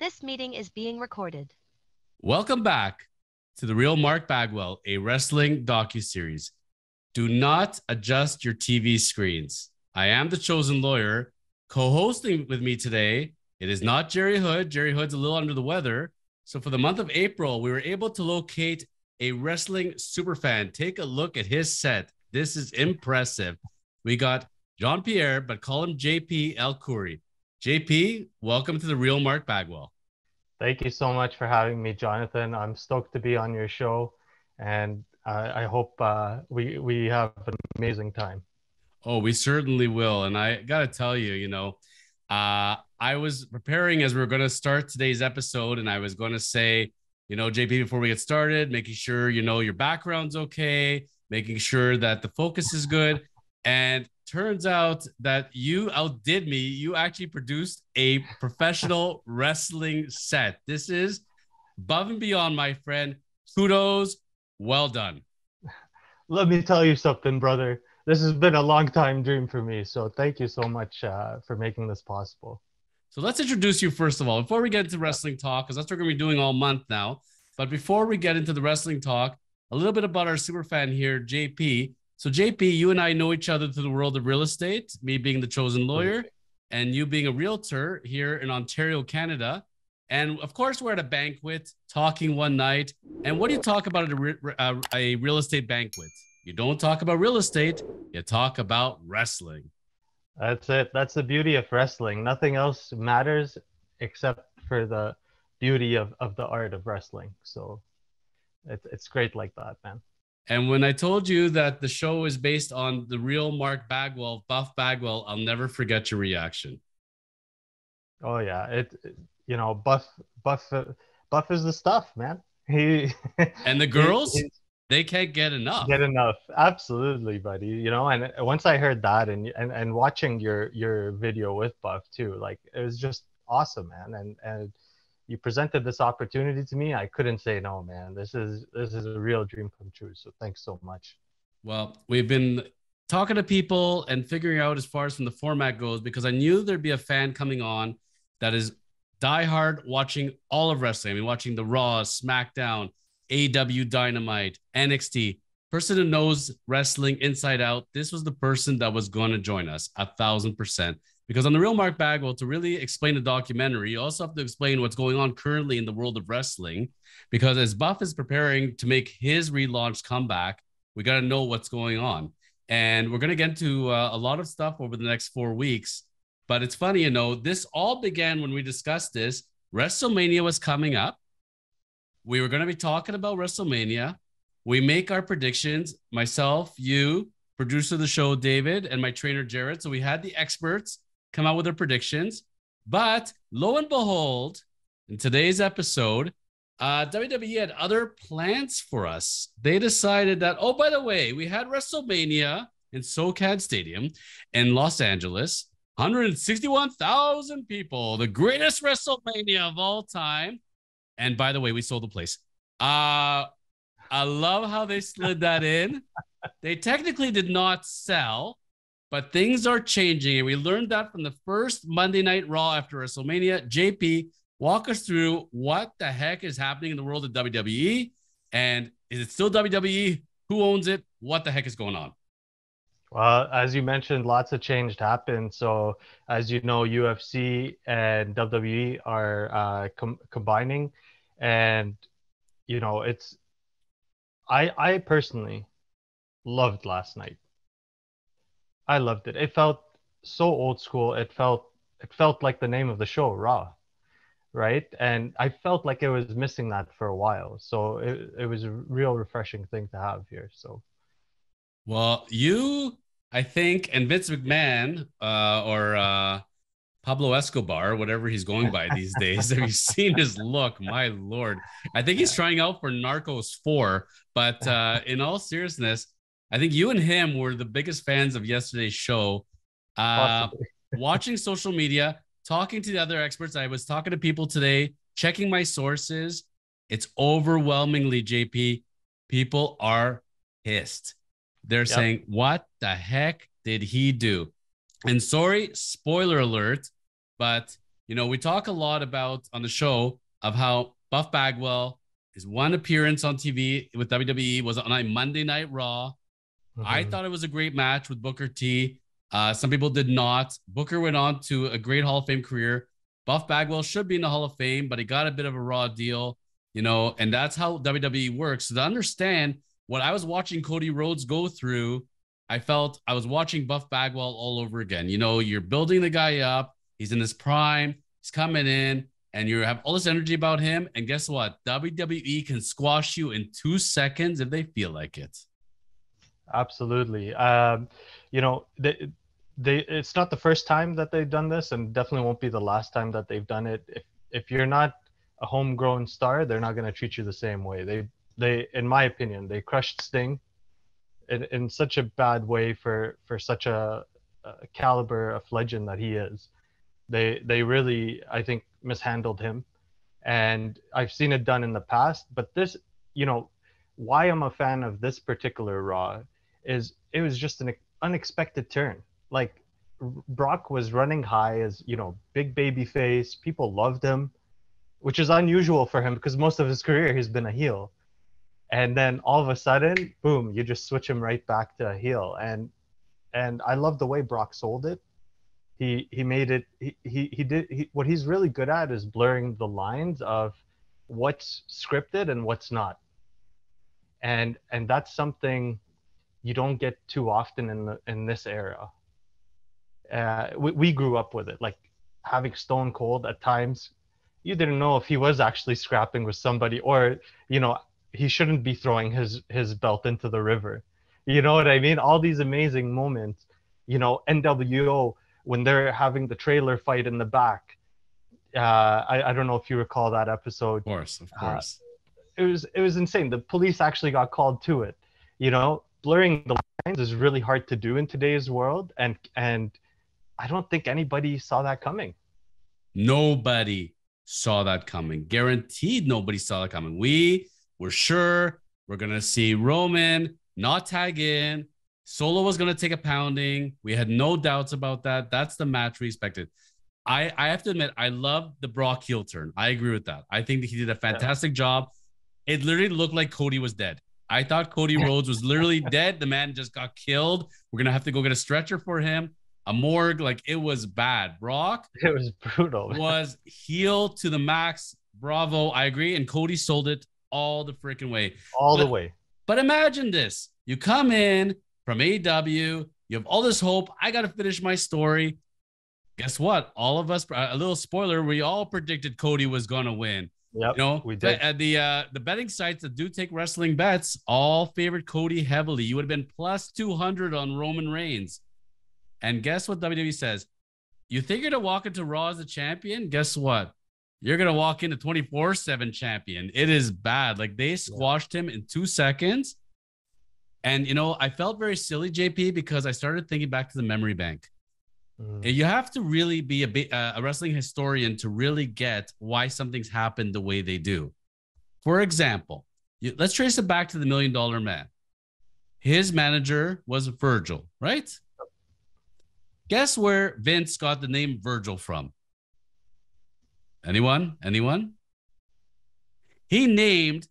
This meeting is being recorded. Welcome back to The Real Mark Bagwell, a wrestling docuseries. Do not adjust your TV screens. I am the chosen lawyer. Co-hosting with me today, it is not Jerry Hood. Jerry Hood's a little under the weather. So for the month of April, we were able to locate a wrestling superfan. Take a look at his set. This is impressive. We got Jean-Pierre, but call him JP El Khoury. JP, welcome to The Real Mark Bagwell. Thank you so much for having me, Jonathan. I'm stoked to be on your show, and I hope we have an amazing time. Oh, we certainly will. And I got to tell you, I was preparing as we were going to start today's episode, and I was going to say, JP, before we get started, making sure, your background's okay, making sure that the focus is good. And turns out that you outdid me. You actually produced a professional wrestling set. This is above and beyond, my friend. Kudos. Well done. Let me tell you something, brother. This has been a long time dream for me. So thank you so much for making this possible. So let's introduce you first of all, before we get into wrestling talk, because that's what we're going to be doing all month now. But before we get into the wrestling talk, a little bit about our superfan here, JP. So JP, you and I know each other through the world of real estate, me being the chosen lawyer and you being a realtor here in Ontario, Canada. And of course, we're at a banquet talking one night. And what do you talk about at a real estate banquet? You don't talk about real estate, you talk about wrestling. That's it. That's the beauty of wrestling. Nothing else matters except for the beauty of the art of wrestling. So it's great like that, man. And when I told you that the show is based on the real Mark Bagwell, Buff Bagwell, I'll never forget your reaction. Oh yeah, Buff is the stuff, man. He and the girls, they can't get enough. Absolutely, buddy. And once I heard that and watching your video with Buff too, like it was just awesome, man. And you presented this opportunity to me. I couldn't say no, man. This is a real dream come true. So thanks so much. Well, we've been talking to people and figuring out as far as from the format goes, because I knew there'd be a fan coming on that is diehard watching all of wrestling. I mean, watching the Raw, SmackDown, AEW Dynamite, NXT, person who knows wrestling inside out. This was the person that was going to join us 1,000%. Because on the real Mark Bagwell, to really explain the documentary, you also have to explain what's going on currently in the world of wrestling. Because as Buff is preparing to make his relaunch comeback, we got to know what's going on. And we're going to get into a lot of stuff over the next 4 weeks. But it's funny, this all began when we discussed this. WrestleMania was coming up. We were going to be talking about WrestleMania. We make our predictions. Myself, you, producer of the show, David, and my trainer, Jared. So we had the experts come out with their predictions. But lo and behold, in today's episode, WWE had other plans for us. They decided that, oh, by the way, we had WrestleMania in SoCal Stadium in Los Angeles, 161,000 people, the greatest WrestleMania of all time. And by the way, we sold the place. I love how they slid that in. They technically did not sell, but things are changing. And we learned that from the first Monday Night Raw after WrestleMania. JP, walk us through what the heck is happening in the world of WWE. And is it still WWE? Who owns it? What the heck is going on? Well, as you mentioned, lots of change happened. So as you know, UFC and WWE are combining. And, I personally loved last night. I loved it. It felt so old school. It felt like the name of the show, Raw, right? And I felt like it was missing that for a while. So it was a real refreshing thing to have here. So, well, I think, and Vince McMahon or Pablo Escobar, whatever he's going by these days. Have you seen his look? My Lord. I think he's trying out for Narcos 4. But in all seriousness, I think you and him were the biggest fans of yesterday's show. Watching social media, talking to the other experts. I was talking to people today, checking my sources. It's overwhelmingly, JP, people are pissed. They're saying, what the heck did he do? And sorry, spoiler alert, but We talk a lot about on the show of how Buff Bagwell, his one appearance on TV with WWE was on a Monday Night Raw. I thought it was a great match with Booker T. Some people did not. Booker went on to a great Hall of Fame career. Buff Bagwell should be in the Hall of Fame, but he got a bit of a raw deal, and that's how WWE works. So to understand what I was watching Cody Rhodes go through, I felt I was watching Buff Bagwell all over again. You're building the guy up. He's in his prime. He's coming in, and you have all this energy about him. And guess what? WWE can squash you in 2 seconds if they feel like it. Absolutely. It's not the first time that they've done this, and definitely won't be the last time that they've done it. If you're not a homegrown star, they're not going to treat you the same way. They, in my opinion, they crushed Sting in such a bad way for such a caliber of legend that he is. They really, I think, mishandled him, and I've seen it done in the past. But this, why I'm a fan of this particular Raw is it was just an unexpected turn. Like, Brock was running high as, big baby face. People loved him, which is unusual for him because most of his career he's been a heel. And then all of a sudden, boom, you just switch him right back to a heel. And I love the way Brock sold it. He made it, what he's really good at is blurring the lines of what's scripted and what's not. And that's something you don't get too often in this era. We grew up with it, like having Stone Cold at times. You didn't know if he was actually scrapping with somebody, or he shouldn't be throwing his belt into the river. You know what I mean? All these amazing moments. NWO, when they're having the trailer fight in the back. I don't know if you recall that episode. Of course. It was insane. The police actually got called to it. Blurring the lines is really hard to do in today's world, and I don't think anybody saw that coming. Nobody saw that coming. Guaranteed nobody saw that coming. We were sure we're going to see Roman not tag in. Solo was going to take a pounding. We had no doubts about that. That's the match we expected. I have to admit, I love the Brock heel turn. I agree with that. I think that he did a fantastic job. It literally looked like Cody was dead. I thought Cody Rhodes was literally dead. The man just got killed. We're going to have to go get a stretcher for him. A morgue. Like, it was bad. Brock. It was brutal. Was heel to the max. Bravo. I agree. And Cody sold it all the freaking way. The way. But imagine this. You come in from AEW. You have all this hope. I got to finish my story. Guess what? All of us, a little spoiler, we all predicted Cody was going to win. Yep, we did. The betting sites that do take wrestling bets all favored Cody heavily. You would have been plus 200 on Roman Reigns. And guess what WWE says? You think you're going to walk into Raw as a champion? Guess what? You're going to walk into 24/7 champion. It is bad. Like, they squashed him in 2 seconds. And, I felt very silly, JP, because I started thinking back to the memory bank. You have to really be a wrestling historian to really get why something's happened the way they do. For example, let's trace it back to the $1 Million Man. His manager was Virgil, right? Guess where Vince got the name Virgil from? Anyone? He named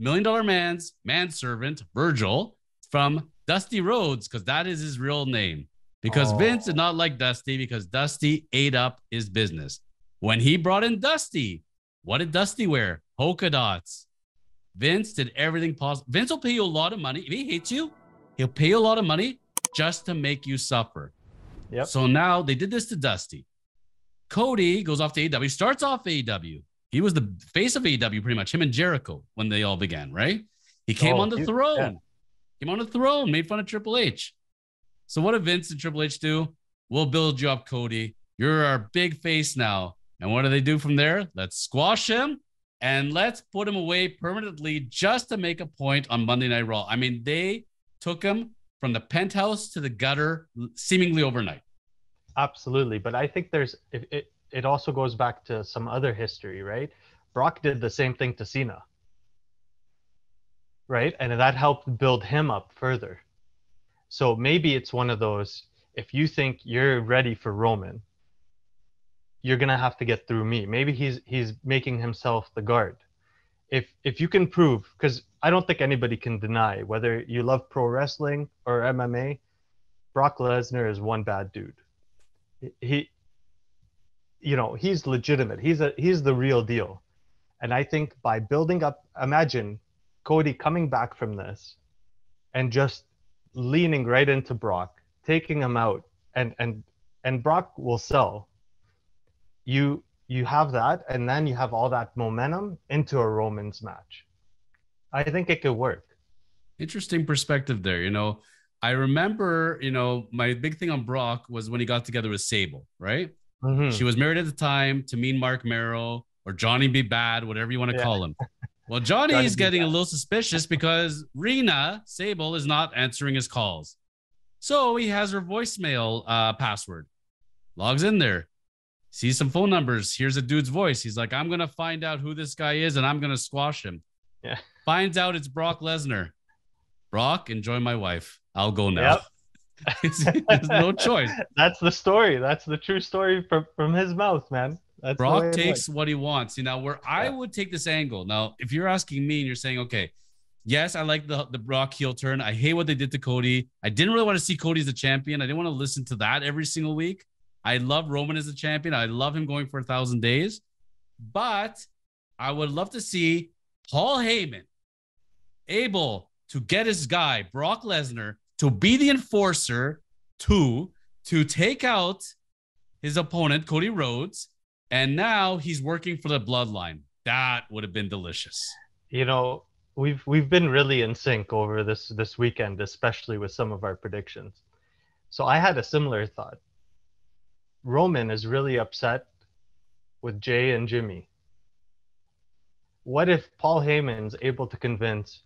$1 Million Man's manservant, Virgil, from Dusty Rhodes, because that is his real name. Because Vince did not like Dusty, because Dusty ate up his business. When he brought in Dusty, what did Dusty wear? Polka dots. Vince did everything possible. Vince will pay you a lot of money. If he hates you, he'll pay you a lot of money just to make you suffer. Yep. So now they did this to Dusty. Cody goes off to AEW, starts off AEW. He was the face of AEW pretty much, him and Jericho, when they all began, right? He came on the throne. Yeah. Came on the throne, made fun of Triple H. So what did Vince and Triple H do? We'll build you up, Cody. You're our big face now. And what do they do from there? Let's squash him and let's put him away permanently just to make a point on Monday Night Raw. I mean, they took him from the penthouse to the gutter seemingly overnight. Absolutely. But I think it also goes back to some other history, right? Brock did the same thing to Cena, right? And that helped build him up further. So maybe it's one of those, if you think you're ready for Roman, you're gonna have to get through me. Maybe he's making himself the guard. If you can prove, because I don't think anybody can deny, whether you love pro wrestling or MMA, Brock Lesnar is one bad dude. He, he's legitimate. He's the real deal. And I think by building up, imagine Cody coming back from this and just leaning right into Brock, taking him out, and Brock will sell. You have that, and then you have all that momentum into a Roman's match. I think it could work. Interesting perspective there. I remember, my big thing on Brock was when he got together with Sable, right? Mm-hmm. She was married at the time to Mean Mark Merrow or Johnny B. Bad, whatever you want to call him. Well, Johnny's getting a little suspicious because Rena Sable is not answering his calls. So he has her voicemail password, logs in there, sees some phone numbers, hears a dude's voice. He's like, I'm going to find out who this guy is and I'm going to squash him. Yeah. Finds out it's Brock Lesnar. Brock, enjoy my wife. I'll go now. Yep. There's no choice. That's the story. That's the true story from his mouth, man. That's Brock takes what he wants. Now, where I would take this angle. Now, if you're asking me and you're saying, okay, yes, I like the Brock heel turn. I hate what they did to Cody. I didn't really want to see Cody as the champion. I didn't want to listen to that every single week. I love Roman as a champion. I love him going for 1,000 days. But I would love to see Paul Heyman able to get his guy, Brock Lesnar, to be the enforcer, to take out his opponent, Cody Rhodes, and now he's working for the bloodline. That would have been delicious. We've been really in sync over this weekend, especially with some of our predictions. So I had a similar thought. Roman is really upset with Jay and Jimmy. What if Paul Heyman's able to convince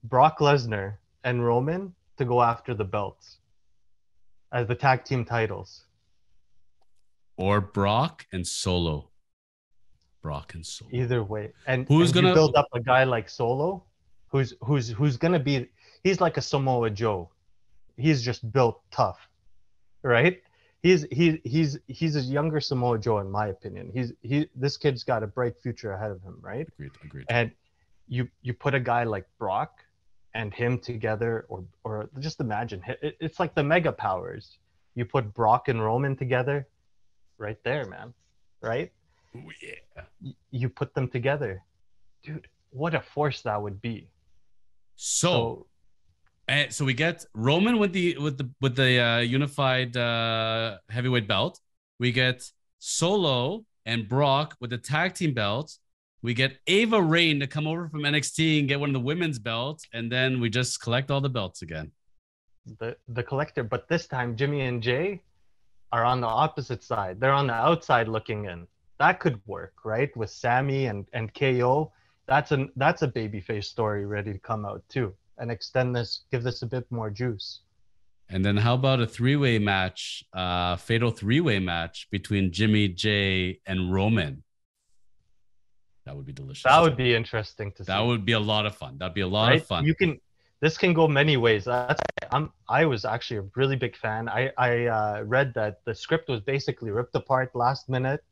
Brock Lesnar and Roman to go after the belts as the tag team titles? Or Brock and Solo. Either way. And who's going to build up a guy like Solo who's going to be, he's like a Samoa Joe. He's just built tough, right? He's a younger Samoa Joe, in my opinion. This kid's got a bright future ahead of him, right? Agreed. And you put a guy like Brock and him together, or just imagine, it's like the mega powers. You put Brock and Roman together, right there, man, right? Oh, yeah. You put them together, dude. What a force that would be. So we get Roman with the unified heavyweight belt. We get Solo and Brock with the tag team belts. We get Ava Raine to come over from NXT and get one of the women's belts, and then we just collect all the belts again. The collector, but this time Jimmy and Jay are on the opposite side. They're on the outside looking in. That could work, right? With Sammy and KO. That's a babyface story ready to come out too, and extend this, give this a bit more juice. And then how about a three-way match, fatal three-way match between Jimmy, Jay, and Roman? That would be delicious. That would be interesting to see. That would be a lot of fun. That'd be a lot of fun. This can go many ways. I was actually a really big fan. I read that the script was basically ripped apart last minute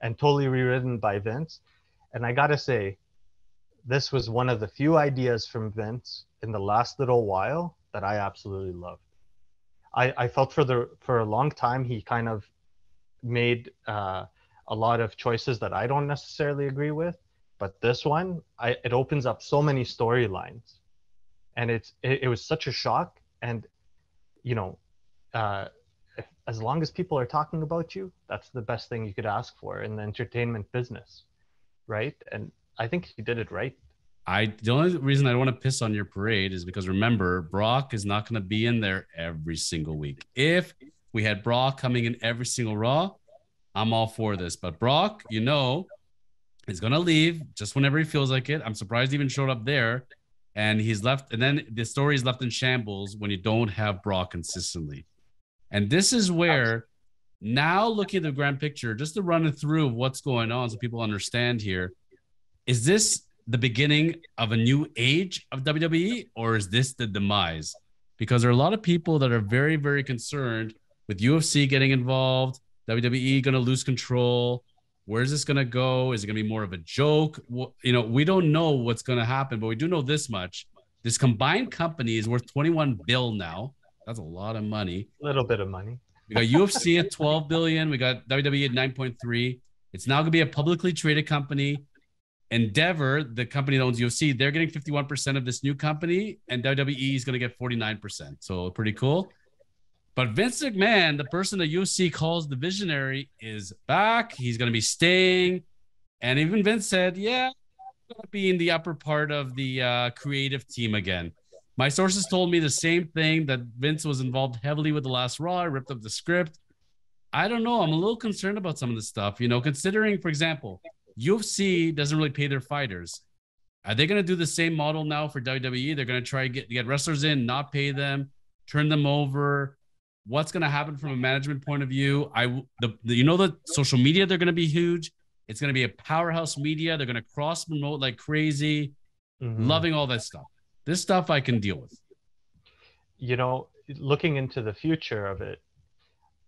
and totally rewritten by Vince. And I gotta say, this was one of the few ideas from Vince in the last little while that I absolutely loved. I felt for a long time he kind of made a lot of choices that I don't necessarily agree with, but this one, it opens up so many storylines, and it was such a shock. And as long as people are talking about you, that's the best thing you could ask for in the entertainment business, right? And I think he did it right. The only reason I don't want to piss on your parade is because, remember, Brock is not going to be in there every single week. If we had Brock coming in every single Raw, I'm all for this. But Brock, is going to leave just whenever he feels like it. I'm surprised he even showed up there. And he's left. And then the story is left in shambles when you don't have Brock consistently. And this is where, now looking at the grand picture, just to run it through what's going on so people understand here, is this the beginning of a new age of WWE, or is this the demise? Because there are a lot of people that are very, very concerned with UFC getting involved, WWE going to lose control? Where's this going to go? Is it going to be more of a joke? We don't know what's going to happen, but we do know this much. This combined company is worth 21 bill now. That's a lot of money. A little bit of money. We got UFC at 12 billion. We got WWE at 9.3. It's now going to be a publicly traded company. Endeavor, the company that owns UFC, they're getting 51% of this new company, and WWE is going to get 49%. So pretty cool. But Vince McMahon, the person that UFC calls the visionary, is back. He's going to be staying. And even Vince said, yeah, I'm going to be in the upper part of the creative team again. My sources told me the same thing, that Vince was involved heavily with the last Raw, ripped up the script. I don't know. I'm a little concerned about some of this stuff, considering, for example, UFC doesn't really pay their fighters. Are they going to do the same model now for WWE? They're going to try to get wrestlers in, not pay them, turn them over. What's going to happen from a management point of view? The social media, they're going to be huge. It's going to be a powerhouse media. They're going to cross promote like crazy. Loving all that stuff. This stuff I can deal with. Looking into the future of it,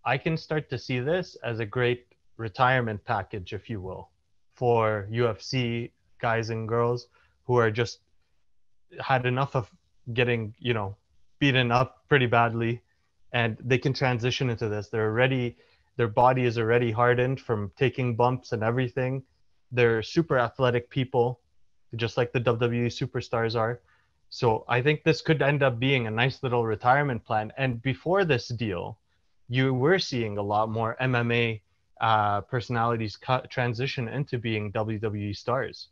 I can start to see this as a great retirement package, if you will, for UFC guys and girls who are just had enough of getting, beaten up pretty badly, and they can transition into this. Their body is already hardened from taking bumps and everything. They're super athletic people, just like the WWE superstars are. So I think this could end up being a nice little retirement plan. And before this deal, you were seeing a lot more MMA personalities transition into being WWE stars.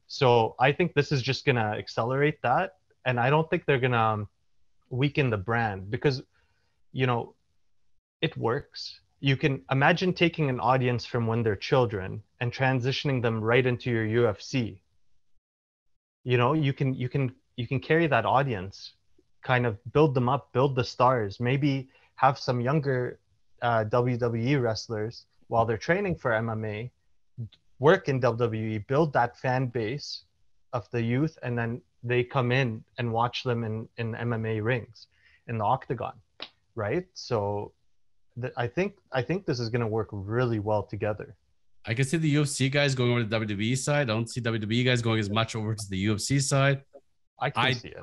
So I think this is just going to accelerate that. And I don't think they're going to weaken the brand because, it works. You can imagine taking an audience from when they're children and transitioning them right into your UFC. You can carry that audience, kind of build them up, build the stars, maybe have some younger WWE wrestlers while they're training for MMA, work in WWE, build that fan base of the youth, and then they come in and watch them in MMA rings, in the octagon, right? So I think this is going to work really well together. I can see the UFC guys going over to the WWE side. I don't see WWE guys going as much over to the UFC side. I can see it.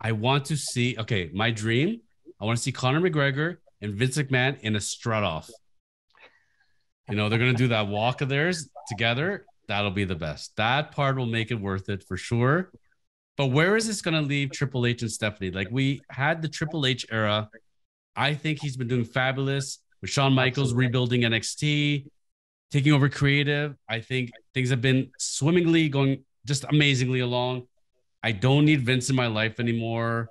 I want to see, my dream, I want to see Conor McGregor and Vince McMahon in a strut off. They're going to do that walk of theirs together. That'll be the best. That part will make it worth it for sure. But where is this going to leave Triple H and Stephanie? Like, we had the Triple H era. I think he's been doing fabulous with Shawn Michaels rebuilding NXT, taking over creative. I think things have been swimmingly going just amazingly along. I don't need Vince in my life anymore.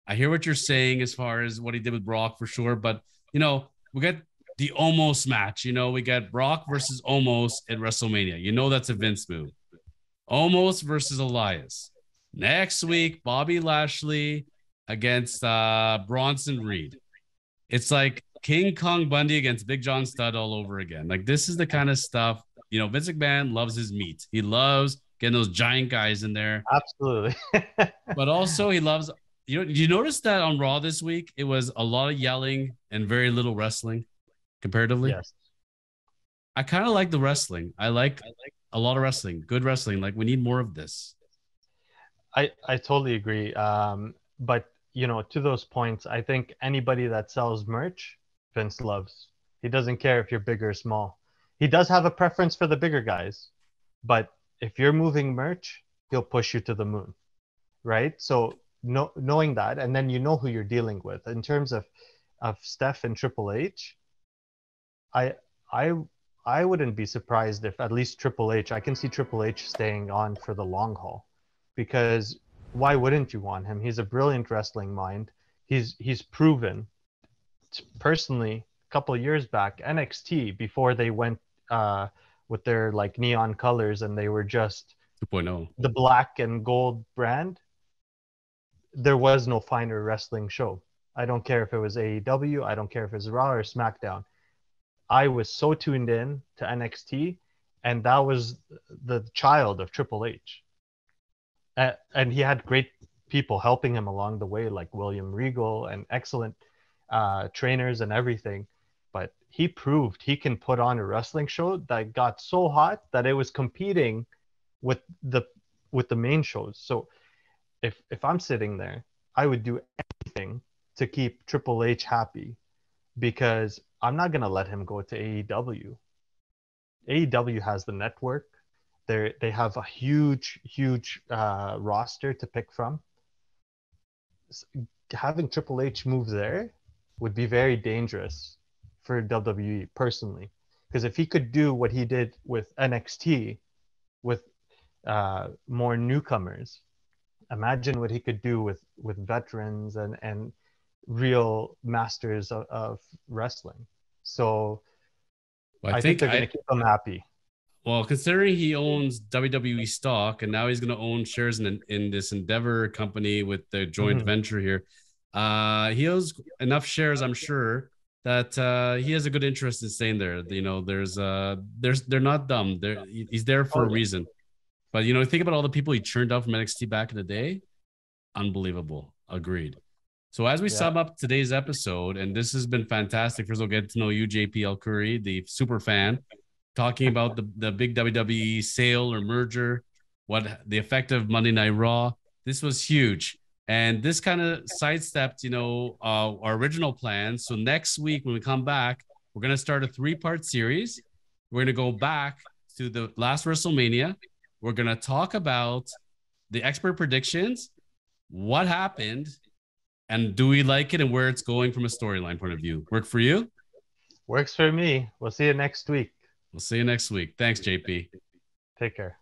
I hear what you're saying as far as what he did with Brock for sure. But, we got the almost match. We got Brock versus Omos at WrestleMania. That's a Vince move. Omos versus Elias. Next week, Bobby Lashley against Bronson Reed. It's like King Kong Bundy against Big John Studd all over again. Like, this is the kind of stuff, Vince McMahon loves his meat. He loves getting those giant guys in there. Absolutely. But also he loves, did you notice that on Raw this week, it was a lot of yelling and very little wrestling comparatively? Yes. I kind of like the wrestling. I like a lot of wrestling, good wrestling. Like, we need more of this. I totally agree. But, to those points, I think anybody that sells merch, Vince loves. He doesn't care if you're big or small. He does have a preference for the bigger guys, but if you're moving merch, he'll push you to the moon, right? So knowing that, and then who you're dealing with. In terms of Steph and Triple H, I wouldn't be surprised if at least Triple H, I can see Triple H staying on for the long haul, because why wouldn't you want him? He's a brilliant wrestling mind. He's proven. Personally, a couple of years back, NXT, before they went with their like neon colors and they were just 2.0, the black and gold brand, there was no finer wrestling show. I don't care if it was AEW, I don't care if it was Raw or SmackDown. I was so tuned in to NXT, and that was the child of Triple H. And he had great people helping him along the way, like William Regal, and excellent trainers and everything. but he proved he can put on a wrestling show that got so hot that it was competing with the main shows. So if I'm sitting there, I would do anything to keep Triple H happy, because I'm not gonna let him go to AEW. AEW has the network. They have a huge roster to pick from. Having Triple H move there would be very dangerous for WWE personally, because if he could do what he did with NXT with more newcomers, imagine what he could do with veterans and real masters of wrestling. So Well, I think they're going to keep him happy. Well, considering he owns WWE stock and now he's going to own shares in this Endeavor company with the joint venture here, he owns enough shares, I'm sure, that he has a good interest in staying there. You know, they're not dumb. He's there for a reason. But, you know, think about all the people he churned out from NXT back in the day. Unbelievable. Agreed. So as we sum up today's episode, and this has been fantastic. First of all, get to know you, JP El Curry, the super fan, talking about the big WWE sale or merger, what the effect of Monday Night Raw. This was huge. And this kind of sidestepped, you know, our original plans. So next week when we come back, we're going to start a 3-part series. We're going to go back to the last WrestleMania. We're going to talk about the expert predictions, what happened, and do we like it and where it's going from a storyline point of view. Work for you? Works for me. We'll see you next week. We'll see you next week. Thanks, JP. Take care.